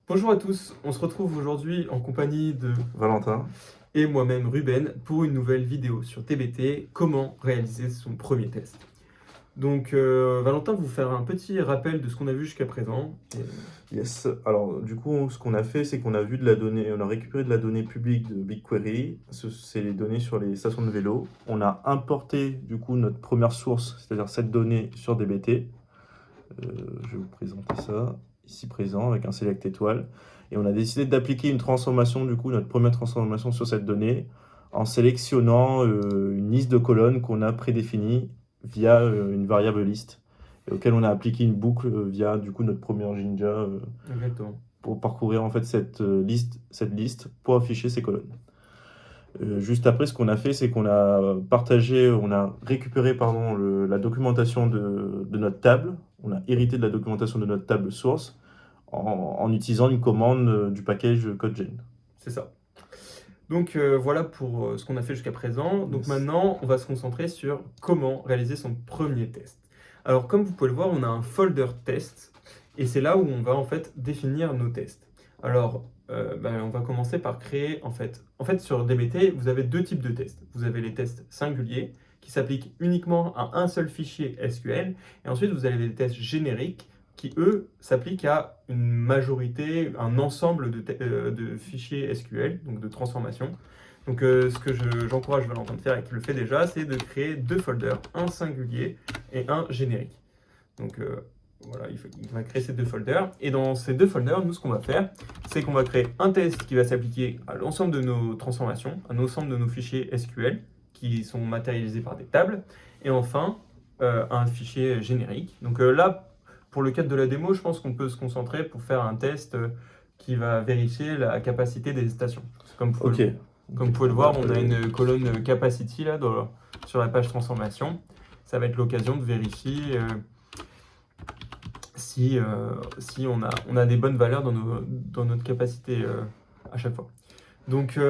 Bonjour à tous, on se retrouve aujourd'hui en compagnie de Valentin. et moi-même Ruben pour une nouvelle vidéo sur TBT, comment réaliser son premier test. Donc Valentin va vous faire un petit rappel de ce qu'on a vu jusqu'à présent. Yes. Alors, du coup, ce qu'on a fait, c'est qu'on a vu de la donnée, on a récupéré de la donnée publique de BigQuery. C'est les données sur les stations de vélo. On a importé, du coup, notre première source, c'est-à-dire cette donnée sur DBT. Je vais vous présenter ça, ici présent, avec un select étoile. Et on a décidé d'appliquer une transformation, du coup, notre première transformation sur cette donnée, en sélectionnant une liste de colonnes qu'on a prédéfinie via une variable liste, et auquel on a appliqué une boucle via, du coup, notre premier Jinja Exactement. pour parcourir en fait cette liste pour afficher ces colonnes. Juste après, ce qu'on a fait, c'est qu'on a récupéré la documentation de notre table. On a hérité de la documentation de notre table source en utilisant une commande du package CodeGen. C'est ça. Donc voilà pour ce qu'on a fait jusqu'à présent. Donc Yes. maintenant, on va se concentrer sur comment réaliser son premier test. Alors comme vous pouvez le voir, on a un folder test et c'est là où on va en fait définir nos tests. Alors on va commencer par créer en fait sur DBT, vous avez deux types de tests. Vous avez les tests singuliers qui s'appliquent uniquement à un seul fichier SQL et ensuite vous avez les tests génériques qui, eux, s'appliquent à une majorité, un ensemble de fichiers SQL, donc de transformation. Donc ce que j'encourage Valentin de faire et qu'il le fait déjà, c'est de créer deux folders, un singulier et un générique. Donc voilà, il va créer ces deux folders. Et dans ces deux folders, nous, ce qu'on va faire, c'est qu'on va créer un test qui va s'appliquer à l'ensemble de nos transformations, à l'ensemble de nos fichiers SQL, qui sont matérialisés par des tables. Et enfin, un fichier générique. Donc là, pour le cadre de la démo, je pense qu'on peut se concentrer pour faire un test qui va vérifier la capacité des stations. Comme vous pouvez le voir, on a une colonne capacity là sur la page transformation. Ça va être l'occasion de vérifier si on a des bonnes valeurs dans notre capacité à chaque fois. Donc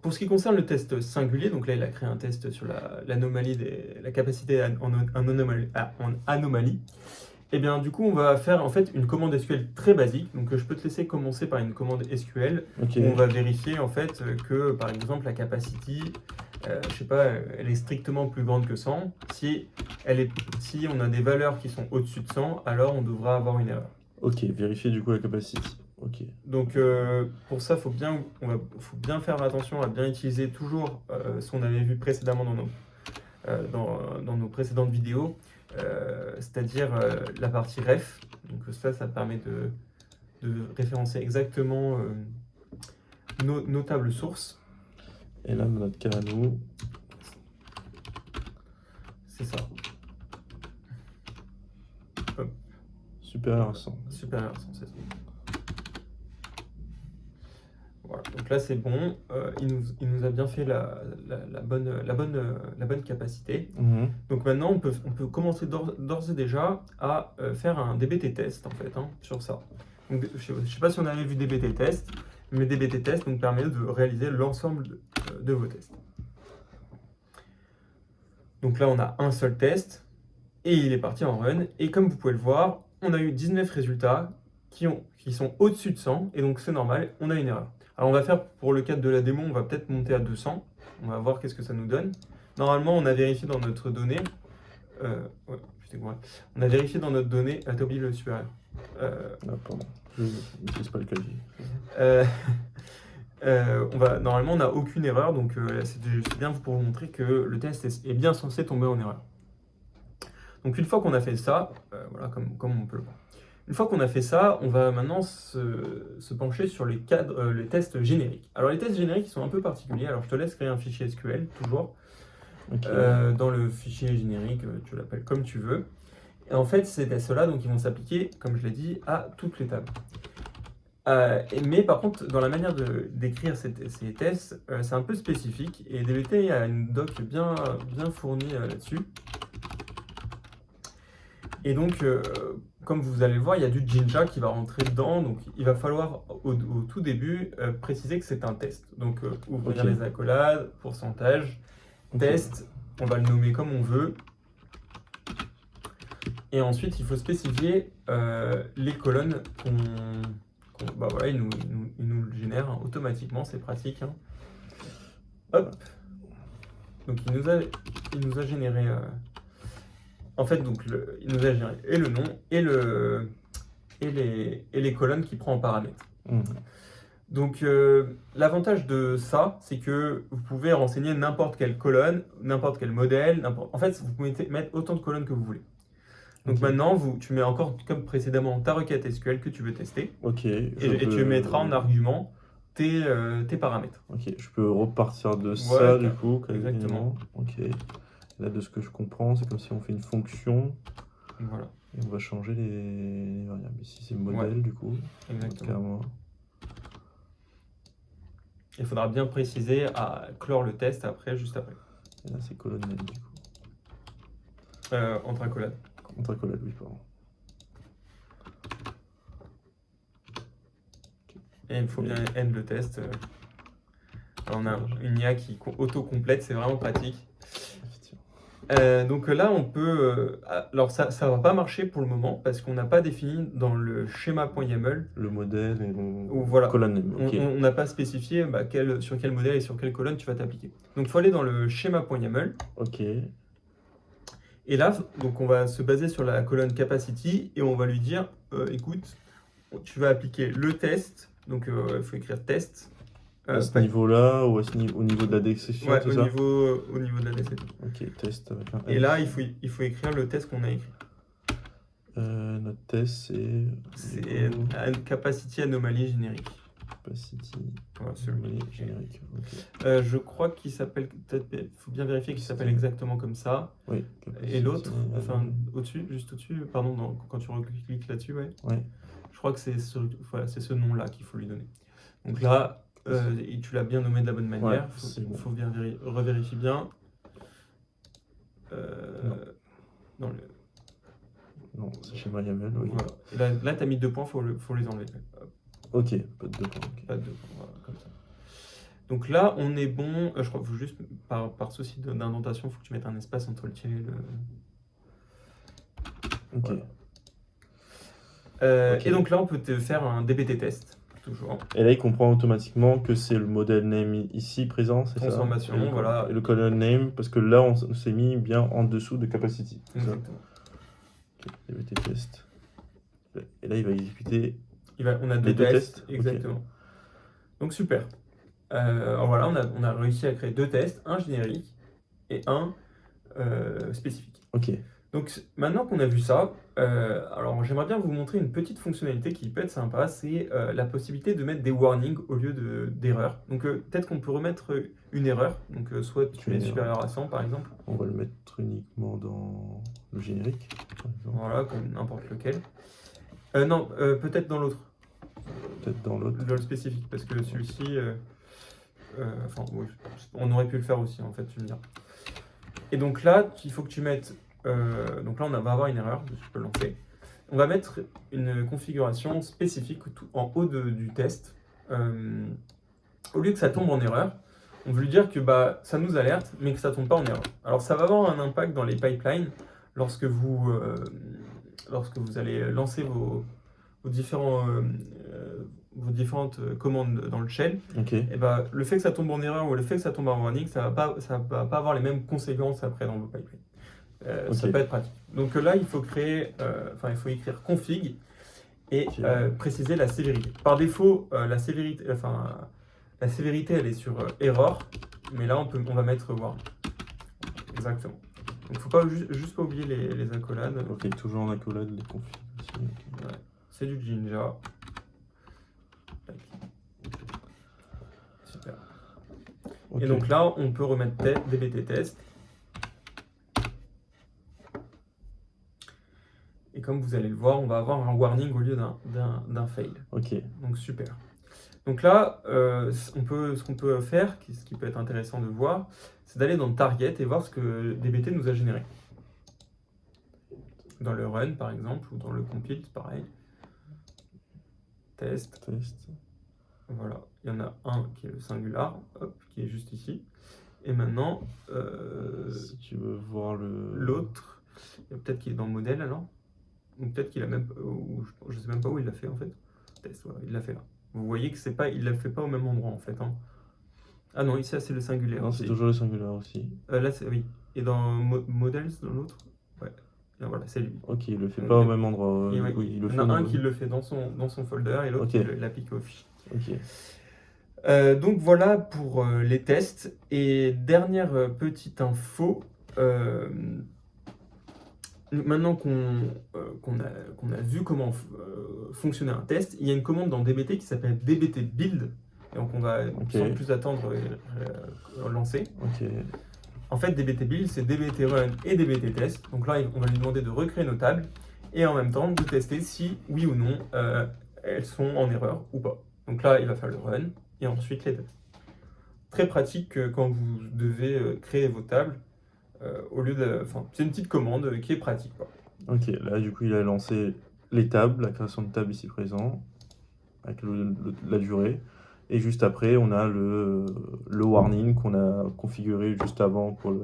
pour ce qui concerne le test singulier, donc là il a créé un test sur l'anomalie la capacité en anomalie. Et bien du coup on va faire en fait une commande SQL très basique. Donc je peux te laisser commencer par une commande SQL où on va vérifier en fait que par exemple la capacity, je sais pas, elle est strictement plus grande que 100. Si on a des valeurs qui sont au-dessus de 100, alors on devra avoir une erreur. Ok, vérifier du coup la capacité. Ok. Donc pour ça, faut bien faire attention à bien utiliser toujours ce qu'on avait vu précédemment dans nos précédentes vidéos, c'est-à-dire la partie ref. Donc ça permet de référencer exactement nos tables sources. Et là, dans notre cas à nous, c'est ça. Hop. supérieur à 100. Supérieur à 100, c'est ça. Voilà, donc là c'est bon, il nous a bien fait la bonne capacité. Donc maintenant on peut commencer d'ores et déjà à faire un DBT test en fait sur ça. Donc, je ne sais pas si on avait vu DBT test, mais DBT test nous permet de réaliser l'ensemble de vos tests. Donc là on a un seul test et il est parti en run. Et comme vous pouvez le voir, on a eu 19 résultats qui sont au-dessus de 100 et donc c'est normal, on a une erreur. Alors on va faire, pour le cadre de la démo, on va peut-être monter à 200. On va voir qu'est-ce que ça nous donne. Normalement, on a vérifié dans notre donnée. On a vérifié dans notre donnée. Ah, t'as oublié le supérieur. Pardon, je n'utilise pas le clavier. Normalement, on n'a aucune erreur. Donc c'est bien pour vous montrer que le test est bien censé tomber en erreur. Donc une fois qu'on a fait ça, voilà, comme on peut le voir. Une fois qu'on a fait ça, on va maintenant se pencher sur les tests génériques. Alors les tests génériques ils sont un peu particuliers, alors je te laisse créer un fichier SQL, toujours. Okay. Dans le fichier générique, tu l'appelles comme tu veux. Et en fait, ces tests-là, donc ils vont s'appliquer, comme je l'ai dit, à toutes les tables. Mais par contre, dans la manière d'écrire ces tests, c'est un peu spécifique, et DBT a une doc bien fournie là-dessus. Et donc, comme vous allez le voir, il y a du Jinja qui va rentrer dedans. Donc, il va falloir au tout début préciser que c'est un test. Donc, ouvrir les accolades, pourcentage, test, on va le nommer comme on veut. Et ensuite, il faut spécifier les colonnes bah voilà, il nous le génère hein, automatiquement, c'est pratique. Hein. Hop. Donc il nous a généré. En fait, donc il nous a généré et le nom et les colonnes qu'il prend en paramètre. Mhm. Donc l'avantage de ça, c'est que vous pouvez renseigner n'importe quelle colonne, n'importe quel modèle, en fait, vous pouvez mettre autant de colonnes que vous voulez. Donc Ok. maintenant, tu mets encore, comme précédemment, ta requête SQL que tu veux tester, Ok, et tu mettras en argument tes paramètres. Ok, je peux repartir de Ouais, ça du coup, exactement. quasiment. Ok. Là, de ce que je comprends, c'est comme si on fait une fonction Voilà, et on va changer les variables. Ici, c'est modèle Ouais, du coup. exactement. Clairement. Il faudra bien préciser à clore le test après, juste après. Et là, c'est colonne name du coup. Entre accolades. Entre accolades, oui, pardon. Et il faut bien end le test. Alors, on a une IA qui auto-complète, c'est vraiment pratique. Donc là, on peut. Alors, ça ne va pas marcher pour le moment parce qu'on n'a pas défini dans le schéma.yaml. Le modèle et le Ou voilà. colonne name. Ok. On n'a pas spécifié sur quel modèle et sur quelle colonne tu vas t'appliquer. Donc, il faut aller dans le schéma.yaml. Ok. Et là, donc on va se baser sur la colonne capacity et on va lui dire écoute, tu vas appliquer le test. Donc, il faut écrire test. À ce niveau-là ou au niveau de la description, Ouais, c'est ça? au niveau de la description. Ok, test avec un Et S. là, il faut écrire le test qu'on a écrit. Notre test, C'est capacity anomalie générique. Capacity Voilà, anomalie générique. Ok. Je crois qu'il s'appelle, il faut bien vérifier qu'il s'appelle exactement comme ça. Oui. Et l'autre, enfin au-dessus, juste au-dessus, pardon, quand tu cliques là-dessus, ouais. Ouais. Je crois que c'est ce nom-là qu'il faut lui donner. Donc là, et tu l'as bien nommé de la bonne manière. Ouais, faut bien revérifier bien. Dans le... Non, c'est chez MyYAML, oui. Voilà. Là tu as mis 2 points, faut les enlever. Hop. Ok, pas de 2 points. Okay. Pas de 2 points, voilà, comme ça. Donc là, on est bon. Je crois qu'il faut juste, par souci d'indentation, il faut que tu mettes un espace entre le tiret et le... Ok. Voilà. Et donc là, on peut te faire un DBT test, toujours. Et là, il comprend automatiquement que c'est le modèle name ici présent, c'est ça? Transformation, voilà. Et le colonne name, parce que là, on s'est mis bien en dessous de capacity. Exactement. Ok, DBT test. Et là, il va exécuter on a les deux tests. Exactement. Okay. Donc super. Voilà, on a réussi à créer 2 tests, un générique et un spécifique. Ok. Donc maintenant qu'on a vu ça, alors j'aimerais bien vous montrer une petite fonctionnalité qui peut être sympa, c'est la possibilité de mettre des warnings au lieu d'erreurs. Donc peut-être qu'on peut remettre une erreur, donc soit tu mets supérieur à 100 par exemple. On va le mettre uniquement dans le générique, par exemple. Voilà, comme n'importe lequel. Non, peut-être dans l'autre. Peut-être dans l'autre. Dans le spécifique, parce que celui-ci... enfin, oui, on aurait pu le faire aussi, en fait, tu me diras. Et donc là, il faut que tu mettes... donc là, on va avoir une erreur, je peux lancer. On va mettre une configuration spécifique en haut du test. Au lieu que ça tombe en erreur, on veut lui dire que ça nous alerte, mais que ça ne tombe pas en erreur. Alors ça va avoir un impact dans les pipelines lorsque vous allez lancer vos différentes commandes dans le shell. Okay. Et le fait que ça tombe en erreur ou le fait que ça tombe en warning, ça va pas avoir les mêmes conséquences après dans vos pipelines. Okay. Ça peut être pratique. Donc là, il faut il faut écrire config et préciser la sévérité. Par défaut, la sévérité, elle est sur error, mais là, on va mettre warning. Exactement. Donc, il ne faut pas juste pas oublier les accolades. Ok, toujours en accolade les configs aussi. Okay. Ouais. C'est du Jinja. Super. Okay. Et donc là, on peut remettre DBT test. Et comme vous allez le voir, on va avoir un warning au lieu d'un fail. Ok. Donc super. Donc là, ce qu'on peut faire, ce qui peut être intéressant de voir, c'est d'aller dans Target et voir ce que DBT nous a généré. Dans le run, par exemple, ou dans le compile, c'est pareil. Test. Voilà, il y en a un qui est le singular, hop, qui est juste ici. Et maintenant, si tu veux voir l'autre, peut-être qu'il est dans le modèle alors. Ou peut-être qu'il a même, je sais même pas où il l'a fait en fait. test. Voilà, il l'a fait là. Vous voyez que c'est pas, il l'a fait pas au même endroit en fait, hein. Ah non, ici c'est le singulier. Non, c'est toujours le singulier aussi. Là, oui. Et dans Models, dans l'autre, ouais. Là, voilà, c'est lui. Ok, il le fait Donc, pas au même endroit. Et Du ouais, coup, il le il y fait en a un dans- qui le fait dans son folder et l'autre Ok. qui l'applique au fichier. Ok. Donc voilà pour les tests. Et dernière petite info, maintenant qu'on a vu comment fonctionnait un test, il y a une commande dans DBT qui s'appelle DBT Build. Et donc on va sans plus attendre lancer. Ok. En fait, DBT Build, c'est DBT Run et DBT Test. Donc là, on va lui demander de recréer nos tables et en même temps de tester si, oui ou non, elles sont en erreur ou pas. Donc là, il va faire le run et ensuite les tests. Très pratique quand vous devez créer vos tables. Au lieu de, enfin, c'est une petite commande qui est pratique, quoi. Ok, là du coup il a lancé les tables, la création de tables ici présent, avec la durée. Et juste après, on a le warning qu'on a configuré juste avant pour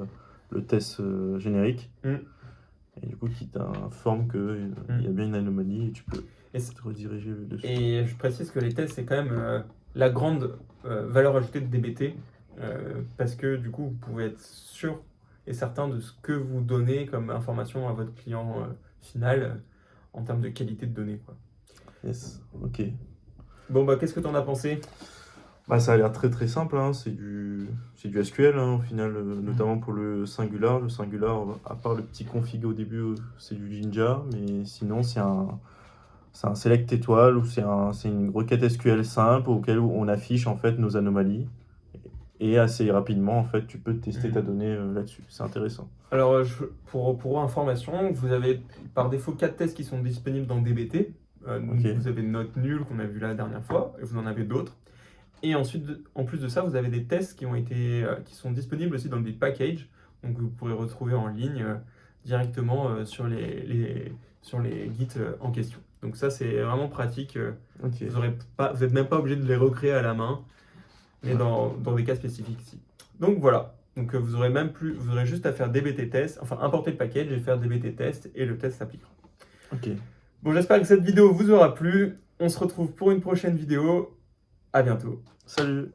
le test générique. Et du coup, qui t'informe qu'il y a bien une anomalie et tu peux te rediriger dessus. Et je précise que les tests, c'est quand même la grande valeur ajoutée de DBT, parce que du coup, vous pouvez être sûr et certain de ce que vous donnez comme information à votre client final en termes de qualité de données, quoi. Yes, ok. Bon, bah, qu'est-ce que tu en as pensé? Bah, ça a l'air très très simple, hein. C'est du SQL hein, au final, notamment pour le Singular. Le Singular, à part le petit config au début, c'est du Jinja, mais sinon c'est un select étoile ou c'est une requête SQL simple auquel on affiche en fait nos anomalies. Et assez rapidement, en fait, tu peux tester ta donnée là-dessus. C'est intéressant. Alors, pour information, vous avez par défaut 4 tests qui sont disponibles dans DBT. Donc Ok. vous avez note nulle qu'on a vu la dernière fois, et vous en avez d'autres. Et ensuite, en plus de ça, vous avez des tests qui sont disponibles aussi dans le package. Donc vous pourrez retrouver en ligne directement sur les Git en question. Donc ça, c'est vraiment pratique. Ok. Vous n'êtes même pas obligé de les recréer à la main, mais dans des cas spécifiques ici. Donc voilà. Donc vous aurez juste à faire DBT test, enfin importer le package et faire DBT test et le test s'appliquera. Ok. Bon, j'espère que cette vidéo vous aura plu. On se retrouve pour une prochaine vidéo. À bientôt. Salut.